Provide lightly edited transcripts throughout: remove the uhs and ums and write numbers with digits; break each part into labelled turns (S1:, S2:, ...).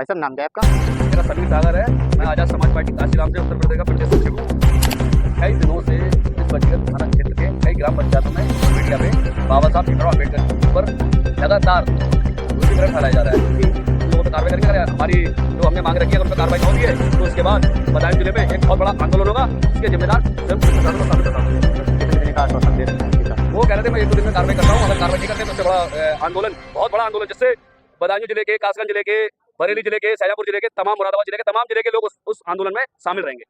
S1: भाई साहब नाम क्या है आपका?
S2: मेरा समीर सागर है। मैं आजाद समाज पार्टी काशीराम से उत्तर प्रदेश का प्रदेश सचिव हूँ। कई दिनों से इस बजीगत थाना क्षेत्र के कई ग्राम पंचायतों में मीडिया पे बाबा साहब भीमराव अम्बेडकर के ऊपर लगातार दूषित फैलाया जा रहा है कि उन लोगों पर कार्रवाई करेंगे। अगर हमारी जो हमने मांग रखी है उन पर कार्रवाई होती है तो उसके बाद बदायूं जिले में एक बहुत बड़ा आंदोलन होगा, इसके जिम्मेदार स्वयं पुलिस प्रशासन को साबित करता हूँ।
S1: कितने दिन का आश्वासन दे रहे हैं?
S2: वो कह रहे थे मैं 1-2 दिन में कार्रवाई करता हूँ, अगर कार्रवाई नहीं करते तो उससे बड़ा आंदोलन, बहुत बड़ा आंदोलन, जिससे बदायूं जिले के, कासगंज जिले के, बरेली जिले के, शाहजहांपुर जिले के, तमाम मुरादाबाद जिले के तमाम जिले के लोग उस आंदोलन में शामिल रहेंगे।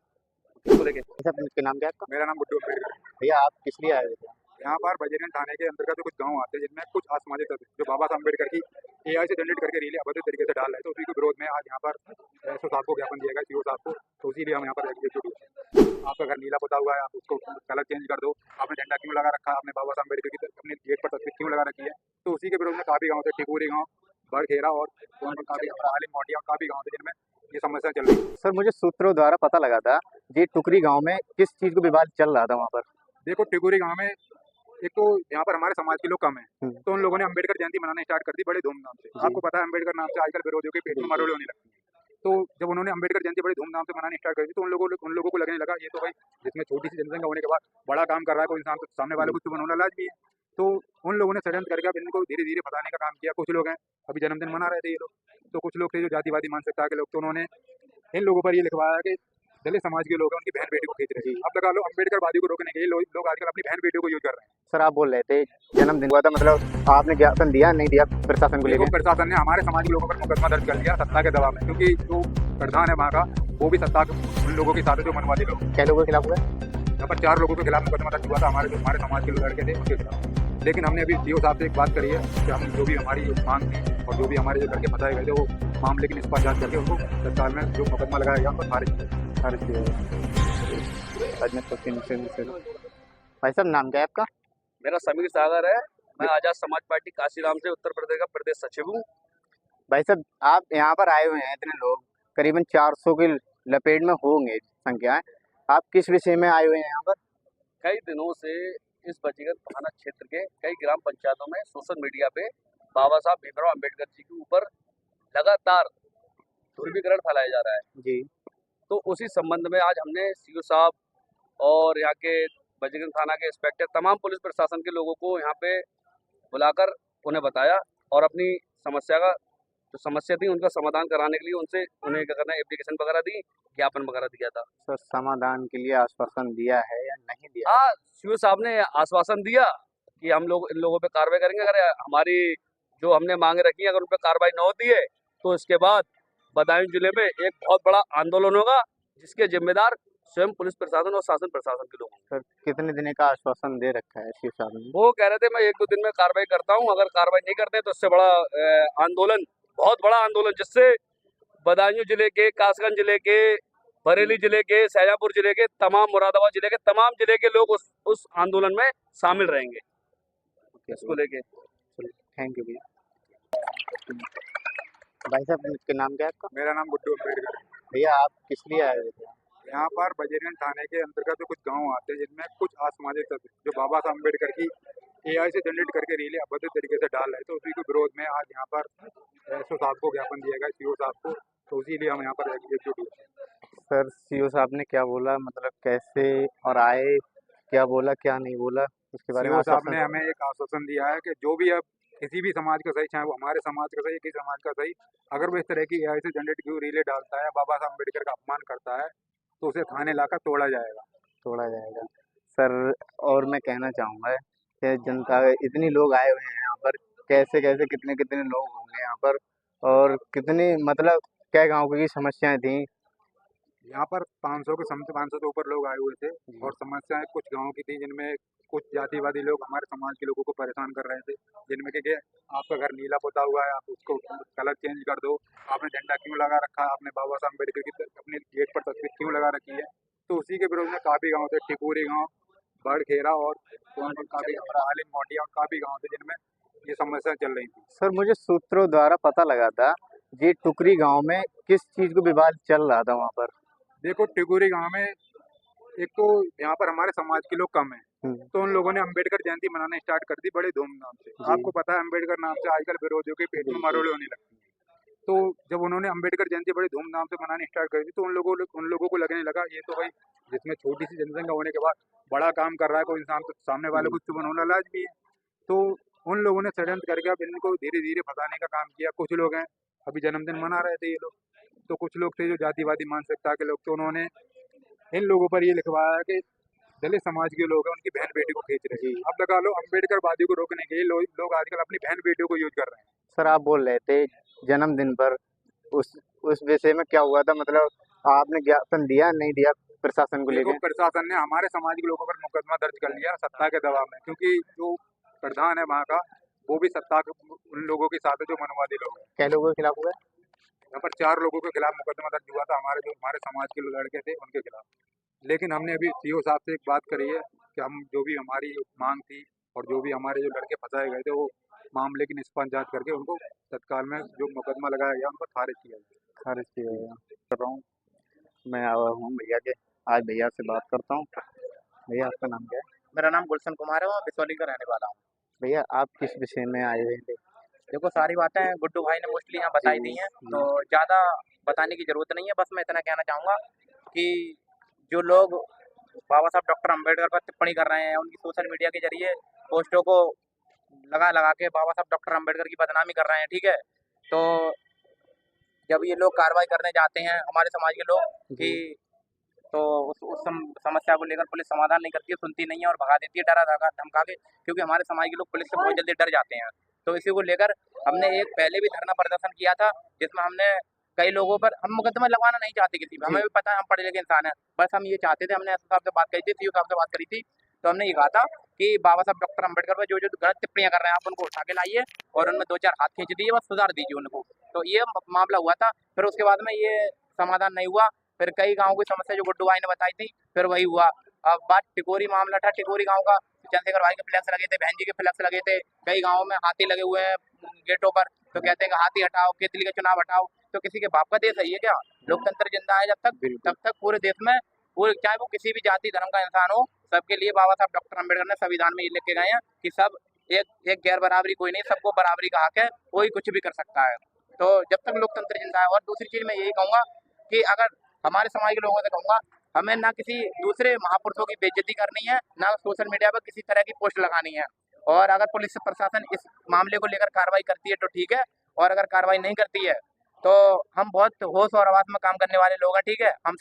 S2: इसको लेके
S1: भाई साहब इसके नाम क्या है आपका?
S3: मेरा नाम गुड्डू अम्बेडकर है।
S1: भैया आप किस लिए आए हुए थे?
S3: यहाँ पर बजरंग थाने के अंतर्गत कुछ गांव आते हैं जिनमें कुछ असामाजिक तत्व जो बाबा साहब अम्बेडकर की एआई से जनरेट करके रीले अभद्र तरीके से डाल रहे हैं, तो उसी के विरोध में आज यहाँ पर एसओ साहब को ज्ञापन दिया गया, सीओ साहब को। तो इसीलिए हम यहाँ पर एग्जीक्यूट हुए। आपका घर नीला पोता हुआ है, आप उसको कलर चेंज कर दो। आपने झंडा क्यों लगा रखा है? आपने बाबा साहब अम्बेडकर की अपने गेट पर तस्वीर क्यों लगा रखी है? तो उसी के विरोध में काफी गाँव थे, टिकोरी गाँव, बड़खेरा और काफी आलिम मोटिया, काफी गाँव थे जिनमें ये समस्या चल रही है।
S1: सर मुझे सूत्रों द्वारा पता लगा था ये टुकरी गांव में किस चीज को विवाद चल रहा था वहाँ पर।
S3: देखो, टिकोरी गांव में एक तो यहाँ पर हमारे समाज के लोग कम हैं, तो उन लोगों ने अम्बेडकर जयंती मनाना स्टार्ट कर दी बड़े धूमधाम से। आपको पता है अम्बेडकर नाम से आजकल विरोधियों के पेट में मरोड़े होने लगती है। तो जब उन्होंने अम्बेडकर जयंती बड़े धूमधाम से मनानी स्टार्ट कर दी तो उन लोगों को लगने लगा ये तो भाई जिसमें छोटी सी जनसंख्या होने के बाद बड़ा काम कर रहा है कोई इंसान, तो सामने वाले को बनोना लाजमी है। तो उन लोगों ने षड्यंत्र करके अब इनको धीरे धीरे फंसाने का काम किया। कुछ लोग हैं अभी जन्मदिन मना रहे थे ये लोग, तो कुछ लोग थे जो जातिवादी मानसिकता के लोग, तो उन्होंने इन लोगों पर ये लिखवाया कि दलित समाज के लोग हैं उनकी बहन बेटी को खींच रहे हैं। अब लगा लो अम्बेडकर वादी को रोकने के लिए लोग आजकल अपनी बहन बेटियों को यूज कर रहे हैं।
S1: सर आप बोल रहे थे जन्मदिन हुआ था, मतलब आपने ज्ञापन दिया नहीं दिया प्रशासन को
S3: देखो,
S1: लेकर?
S3: प्रशासन ने हमारे समाज के लोगों पर मुकदमा दर्ज कर दिया सत्ता के दबाव में, क्योंकि जो प्रधान है वहाँ का वो भी सत्ता उन लोगों के साथ है जो मनवादी लोग।
S1: क्या लोगों के खिलाफ हुआ?
S3: यहाँ पर 4 लोगों के खिलाफ मुकदमा दर्ज हुआ था, हमारे समाज के लोग लड़के थे उनके खिलाफ। लेकिन हमने अभी सीओ साहब से एक बात करी है कि हम जो भी हमारी मांग थी और जो भी हमारे जो लड़के फंसाए गए थे वो मामले की निष्पक्ष जांच करके उनको तत्काल में जो मुकदमा लगाया गया उनको खारिज किया।
S1: भाई साहब नाम क्या है आपका?
S2: मेरा समीर सागर है। मैं आजाद समाज पार्टी काशीराम से उत्तर प्रदेश का प्रदेश सचिव हूँ।
S1: भाई साहब आप यहाँ पर आए हुए हैं, इतने लोग करीबन 400 की लपेट में होंगे संख्या, आप किस विषय में आए हुए हैं यहाँ पर?
S2: कई दिनों से इस बजीगत थाना क्षेत्र के कई ग्राम पंचायतों में सोशल मीडिया पे बाबा साहब भीमराव अम्बेडकर जी के ऊपर लगातार ध्रुवीकरण फैलाया जा रहा है
S1: जी।
S2: तो उसी संबंध में आज हमने सीओ साहब और यहाँ के बजीगत थाना के इंस्पेक्टर, तमाम पुलिस प्रशासन के लोगों को यहाँ पे बुलाकर उन्हें बताया और अपनी समस्या का जो समस्या थी उनका समाधान कराने के लिए उन्हें क्या करना है, एप्लीकेशन वगैरह दी, ज्ञापन वगैरह दिया था।
S1: सर समाधान के लिए आश्वासन दिया है या नहीं दिया?
S2: हाँ, सीओ साहब ने आश्वासन दिया कि हम लोग इन लोगों पे कार्रवाई करेंगे, अगर हमारी जो हमने मांगे रखी है अगर उन पर कार्रवाई न होती है तो इसके बाद बदायूं जिले में एक बहुत बड़ा आंदोलन होगा, जिसके जिम्मेदार स्वयं पुलिस प्रशासन और शासन प्रशासन के लोग होंगे।
S1: सर कितने दिन का आश्वासन दे रखा है सीओ साहब ने?
S2: वो कह रहे थे मैं 1-2 दिन में कार्रवाई करता हूँ, अगर कार्रवाई नहीं करते तो इससे बड़ा आंदोलन, बहुत बड़ा आंदोलन, जिससे बदायूं जिले के, कासगंज जिले के, बरेली जिले के, शाहजहांपुर जिले के, तमाम मुरादाबाद जिले के तमाम जिले के लोग उस आंदोलन में शामिल रहेंगे। इसको लेके
S1: थैंक यू भैया। भाई साहब इसके नाम क्या है आपका?
S3: मेरा नाम गुड्डू अम्बेडकर है।
S1: भैया आप किस लिए आए हुए थे?
S3: यहाँ पर बजरंग थाने के अंतर्गत कुछ गांव आते हैं जिनमें कुछ असामाजिक तत्व जो बाबा साहब अम्बेडकर की एआई से जनरेट करके रीले अभद्र तरीके से डाल रहे हैं, तो उसी के विरोध में आज यहाँ पर एसओ साहब को ज्ञापन दिया गया, सीओ साहब को। तो इसीलिए हम यहाँ पर एग्जीक्यूट हुए।
S1: सर सीओ साहब ने क्या बोला, मतलब कैसे और आए, क्या बोला क्या नहीं बोला, उसके बारे में
S3: सीओ साहब ने
S1: आश्वासन?
S3: हमें एक आश्वासन दिया है कि जो भी अब किसी भी समाज का सही, चाहे वो हमारे समाज का सही, किसी समाज का सही, अगर वो इस तरह की एआई से जनरेट की रीले डालता है, बाबा साहब अम्बेडकर का अपमान करता है, तो उसे थाने लाकर तोड़ा जाएगा।
S1: तोड़ा जाएगा। सर और मैं कहना चाहूँगा कि जनता इतनी लोग आए हुए हैं यहाँ पर, कैसे कैसे कितने कितने लोग होंगे यहाँ पर, और कितनी मतलब क्या गाँव की समस्याएं थी?
S3: यहाँ पर 500 से ऊपर लोग आए हुए थे और समस्याएं कुछ गाँव की थी जिनमें कुछ जातिवादी लोग हमारे समाज के लोगों को परेशान कर रहे थे, जिनमें कि आपका घर नीला पोता हुआ है, आप उसको कलर चेंज कर दो। आपने झंडा क्यों लगा रखा है? आपने बाबा साहब अम्बेडकर की अपने गेट पर तस्वीर क्यों लगा रखी है? तो उसी के विरोध में काफी गाँव थे, टिकोरी गाँव, बड़खेरा और काफी आलिम मोटिया और काफी गाँव थे जिनमें ये समस्या चल रही थी।
S1: सर मुझे सूत्रों द्वारा पता लगा था ये टुकरी गांव में किस चीज को विवाद चल रहा था वहाँ पर?
S3: देखो, टिकोरी गांव में एक तो यहाँ पर हमारे समाज के लोग कम हैं, तो उन लोगों ने अम्बेडकर जयंती मनाना स्टार्ट कर दी बड़े धूमधाम से। आपको पता है अम्बेडकर नाम से आजकल विरोधियों के पेट में मरोड़े होने लगती है। तो जब उन्होंने अम्बेडकर जयंती बड़े धूमधाम से मनानी स्टार्ट करी थी, तो उन लोगों को लगने लगा ये तो भाई जिसमें छोटी सी जनसंख्या होने के बाद बड़ा काम कर रहा है कोई इंसान, तो सामने वाले
S1: जी।
S3: को चुप होना लाजमी है। तो उन लोगों ने षड्यंत्र करके अब इनको धीरे धीरे फंसाने का काम किया। कुछ लोग हैं अभी जन्मदिन मना रहे थे ये लोग, तो कुछ लोग थे जो जातिवादी मानसिकता के लोग, तो उन्होंने इन लोगों पर ये लिखवाया कि दलित समाज के लोग हैं उनकी बहन बेटी को खींच रहे
S1: जी।
S3: हैं। अब लगा लो अम्बेडकर वादी को रोकने के लिए लोग आजकल अपनी बहन बेटियों को यूज कर रहे हैं।
S1: सर आप बोल रहे थे जन्मदिन पर उस उस विषय में क्या हुआ था, मतलब आपने ज्ञापन दिया नहीं दिया प्रशासन को
S3: देखो
S1: लेके?
S3: प्रशासन ने हमारे समाज के लोगों पर मुकदमा दर्ज कर लिया सत्ता के दबाव में, क्योंकि जो प्रधान है वहाँ का वो भी सत्ता के उन लोगों के साथ है जो मनवादी लोग हैं।
S1: क्या लोगों के खिलाफ हुआ है?
S3: यहाँ पर 4 लोगों के खिलाफ मुकदमा दर्ज हुआ था, हमारे समाज के लड़के थे उनके खिलाफ। लेकिन हमने अभी सीओ साहब से एक बात करी है कि हम जो भी हमारी मांग थी और जो भी हमारे जो लड़के फंसाए गए थे वो मामले की निष्पक्ष जांच करके उनको तत्काल में जो मुकदमा लगाया गया उनको खारिज किया गया।
S1: खारिज किया गया। कर रहा हूँ मैं, आया हूँ भैया के, आज भैया से बात करता हूँ। भैया आपका नाम क्या है?
S4: मेरा नाम गुलशन कुमार है और बिसौली का रहने वाला हूँ।
S1: भैया आप किस विषय में आए हुए थे?
S4: देखो सारी बातें गुड्डू भाई ने मोस्टली यहाँ बताई दी हैं, तो ज़्यादा बताने की ज़रूरत नहीं है। बस मैं इतना कहना चाहूँगा कि जो लोग बाबा साहब डॉक्टर अम्बेडकर पर टिप्पणी कर रहे हैं, उनकी सोशल मीडिया के जरिए पोस्टों को लगा लगा के बाबा साहब डॉक्टर अम्बेडकर की बदनामी कर रहे हैं, ठीक है। तो जब ये लोग कार्रवाई करने जाते हैं हमारे समाज के लोग कि तो समस्या को लेकर पुलिस समाधान नहीं करती है, सुनती नहीं है और भगा देती है डरा धमका के, क्योंकि हमारे समाज के लोग पुलिस से बहुत जल्दी डर जाते हैं। तो इसी को लेकर हमने एक पहले भी धरना प्रदर्शन किया था, जिसमें हमने कई लोगों पर, हम मुकदमा लगवाना नहीं चाहते किसी पर, हमें भी पता है हम पढ़े लिखे इंसान हैं, बस हम ये चाहते थे, हमने एसपी साहब से बात करी थी, सीओ साहब से बात करी थी, तो हमने ये कहा था कि बाबा साहब डॉक्टर अम्बेडकर पर जो जो गलत टिप्पणियां कर रहे हैं आप उनको उठा के लाइए और उनमें 2-4 हाथ खींच दीजिए, बस सुधार दीजिए उनको। तो ये मामला हुआ था। फिर उसके बाद में ये समाधान नहीं हुआ, फिर कई गाँव की समस्या जो गुड्डू भाई ने बताई थी, फिर वही हुआ। अब बात टिकोरी मामला था, टिकोरी गाँव का, चंद्रशेखर भाई के फ्लैक्स लगे थे, बहन जी के फ्लैक्स लगे थे, कई गाँवों में हाथी लगे हुए हैं गेटों पर, तो कहते हैं कि हाथी हटाओ, केतली का चुनाव हटाओ। तो किसी के बाप का देश है ये क्या? लोकतंत्र जिंदा है तब तक पूरे देश में, पूरे चाहे वो किसी भी जाति धर्म का इंसान हो, सबके लिए बाबा साहब डॉक्टर अम्बेडकर ने संविधान में ये लिख के गए हैं कि सब एक गैर बराबरी कोई नहीं, सबको बराबरी का हक है, कोई कुछ भी कर सकता है। तो जब तक लोकतंत्र जिंदा है। और दूसरी चीज मैं यही कहूंगा कि अगर हमारे समाज के लोगों से कहूंगा, हमें ना किसी दूसरे महापुरुषों की बेइज्जती करनी है, ना सोशल मीडिया पर किसी तरह की पोस्ट लगानी है। और अगर पुलिस प्रशासन इस मामले को लेकर कार्रवाई करती है तो ठीक है, और अगर कार्रवाई नहीं करती है तो हम बहुत होश और आवाज में काम करने वाले लोग हैं, ठीक है। हम